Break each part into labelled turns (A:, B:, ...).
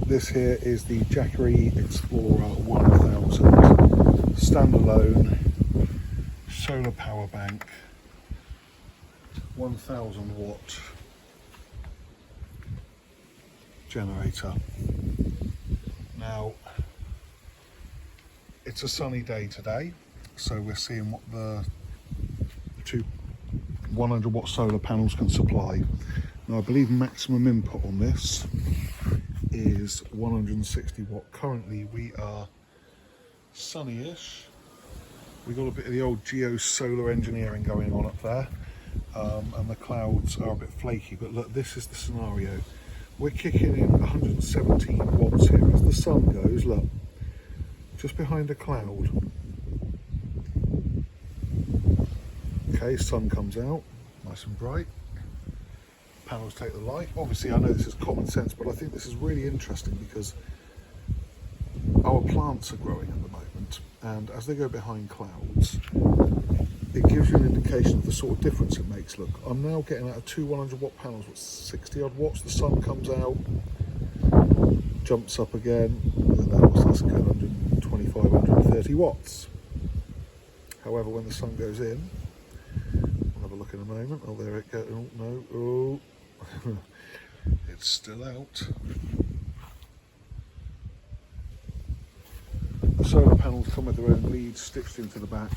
A: This here is the Jackery Explorer 1000 standalone solar power bank, 1000 watt generator. Now it's a sunny day today, so we're seeing what the two 100 watt solar panels can supply. Now I believe maximum input on this is 160 watt. Currently we are sunny-ish. We got a bit of the old solar engineering going on up there, and the clouds are a bit flaky, but look, this is the scenario. We're kicking in 117 watts here. As the sun goes, look, just behind a cloud. Okay, sun comes out, nice and bright. Panels take the light. Obviously, I know this is common sense, but I think this is really interesting because our plants are growing at the moment, and as they go behind clouds, it gives you an indication of the sort of difference it makes. Look, I'm now getting out of two 100 watt panels, what's 60 odd watts. The sun comes out, jumps up again, and that's good, 125, 130 watts. However, when the sun goes in, we'll have a look in a moment. Oh, there it goes. Oh, no. Oh, it's still out. The solar panels come with their own leads stitched into the back.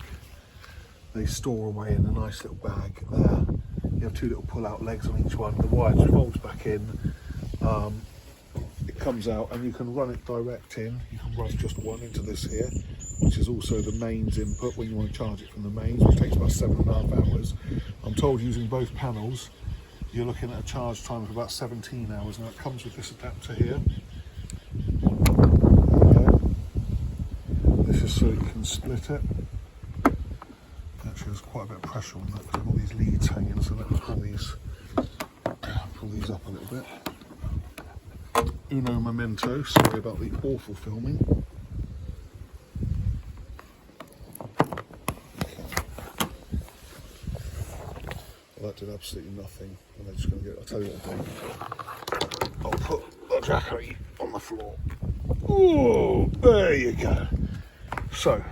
A: They store away in a nice little bag there. You have two little pull-out legs on each one. The wire just folds back in. It comes out, and you can run it direct in. You can run just one into this here, which is also the mains input when you want to charge it from the mains, which takes about 7.5 hours. I'm told using both panels, you're looking at a charge time of about 17 hours. Now it comes with this adapter here. This is so you can split it. Actually, there's quite a bit of pressure on that because I've got these leads hanging, so let me pull these up a little bit. Uno momento, sorry about the awful filming. Well, that did absolutely nothing, and I'm just going to get, I'll tell you what I'll do. I'll put the Jackery on the floor. Oh, there you go. So,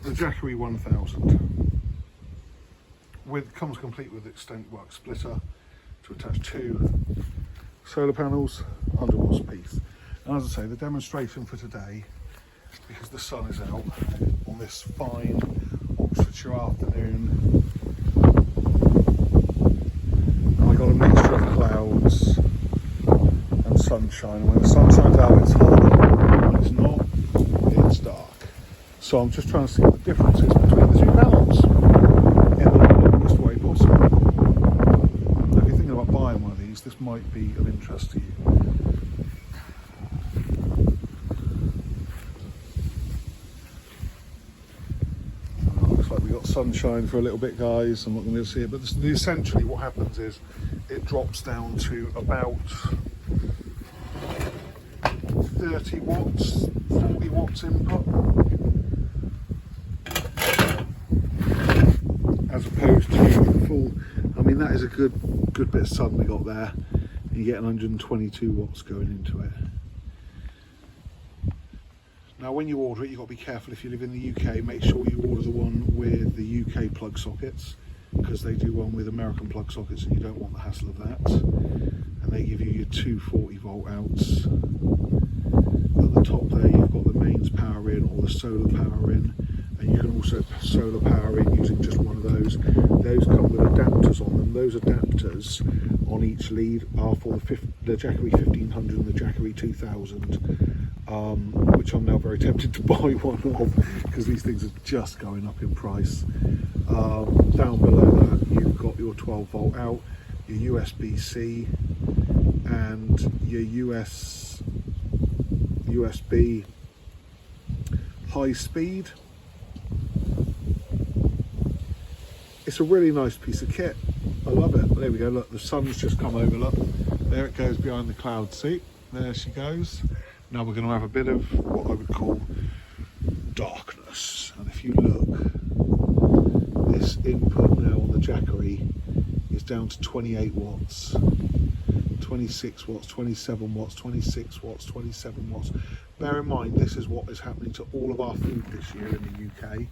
A: the Jackery 1000 comes complete with extent work splitter to attach two solar panels, 100 watts apiece. And as I say, the demonstration for today, because the sun is out on this fine Oxfordshire afternoon, and I got a mixture of clouds and sunshine. When the sun shines out, it's hot. When it's not, it's dark. So I'm just trying to see what the difference is between the two panels in the longest way possible. Now, if you're thinking about buying one of these, this might be of interest to you. Looks like we got sunshine for a little bit, guys. I'm not going to see it, but essentially what happens is it drops down to about 30 watts, 40 watts input, as opposed to full. I mean, that is a good bit of sun we got there. You get 122 watts going into it. Now, when you order it, you've got to be careful. If you live in the UK, make sure you order the one with the UK plug sockets, because they do one with American plug sockets, and you don't want the hassle of that. And they give you your two 40 volt outs. At the top there, you've got the mains power in or the solar power in, and you can also solar power in using just one of those. Those come with adapters on them. Those adapters on each lead are for the Jackery 1500 and the Jackery 2000, which I'm now very tempted to buy one of, because these things are just going up in price. Down below that, you've got your 12 volt out, your USB-C, and your USB high speed. It's a really nice piece of kit. I love it. There we go. Look, the sun's just come over. Look, there it goes behind the cloud. See, there she goes. Now we're going to have a bit of what I would call darkness. And if you look, this input now on the Jackery is down to 28 watts. 26 watts, 27 watts, 26 watts, 27 watts. Bear in mind, this is what is happening to all of our food this year in the UK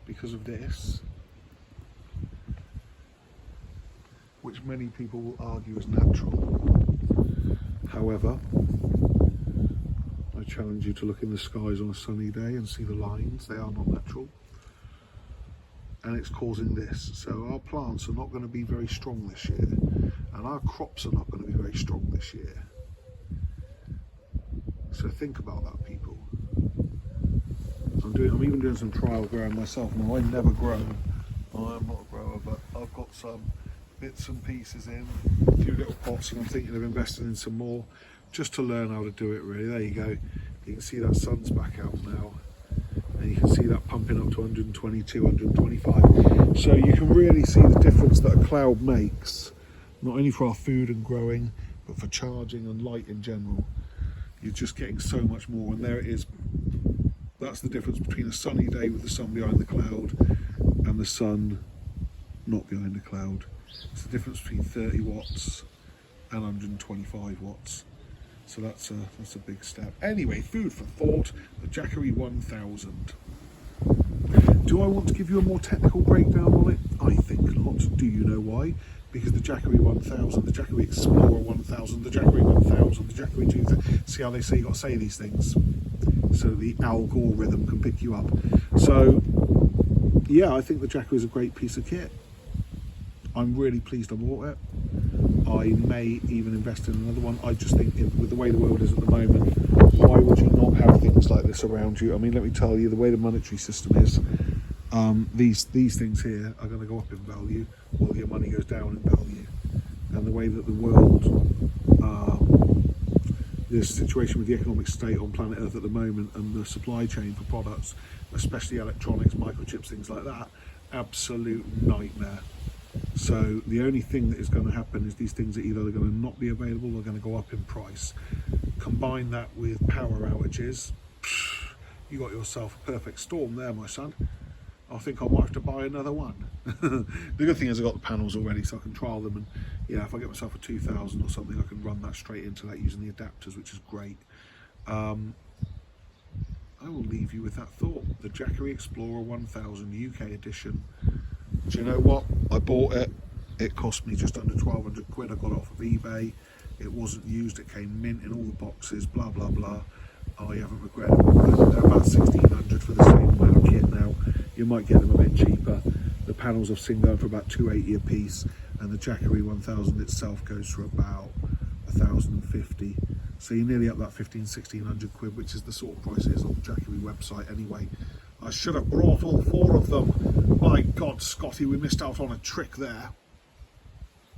A: because of this, which many people will argue is natural. However, I challenge you to look in the skies on a sunny day and see the lines. They are not natural. And it's causing this. So our plants are not going to be very strong this year. And our crops are not going to be very strong this year. So think about that, people. I'm even doing some trial growing myself. Now, I never grow. I'm not a grower, but I've got some bits and pieces in a few little pots, and I'm thinking of investing in some more just to learn how to do it, really. There you go. You can see that sun's back out now, and you can see that pumping up to 122, 125. So you can really see the difference that a cloud makes, not only for our food and growing, but for charging and light in general. You're just getting so much more, and there it is. That's the difference between a sunny day with the sun behind the cloud and the sun not behind the cloud. It's the difference between 30 watts and 125 watts. So that's a big step. Anyway, food for thought, the Jackery 1000. Do I want to give you a more technical breakdown on it? I think not. Do you know why? Because the Jackery 1000, the Jackery Explorer 1000, the Jackery 1000, the Jackery 2000. See how they say you got to say these things so the algorithm can pick you up. So yeah, I think the Jackery is a great piece of kit. I'm really pleased I bought it. I may even invest in another one. I just think with the way the world is at the moment, why would you not have things like this around you? I mean, let me tell you, the way the monetary system is, these things here are going to go up in value while your money goes down in value. And the way that the world, this situation with the economic state on planet Earth at the moment and the supply chain for products, especially electronics, microchips, things like that, absolute nightmare. So the only thing that is going to happen is these things are either going to not be available or going to go up in price. Combine that with power outages, you got yourself a perfect storm there, my son. I think I might have to buy another one. The good thing is I've got the panels already, so I can trial them, and yeah, if I get myself a 2000 or something, I can run that straight into that using the adapters, which is great. I will leave you with that thought. The Jackery Explorer 1000 UK edition. Do you know what? I bought it. It cost me just under 1,200 quid. I got it off of eBay. It wasn't used. It came mint in all the boxes. Blah blah blah. I haven't regretted it. They're about 1,600 for the same amount of kit now. You might get them a bit cheaper. The panels I've seen going for about 280 a piece, and the Jackery 1000 itself goes for about 1,050. So you're nearly up that 1,500-1,600 quid, which is the sort of price it is on the Jackery website anyway. I should have brought all 4 of them. My God, Scotty, we missed out on a trick there.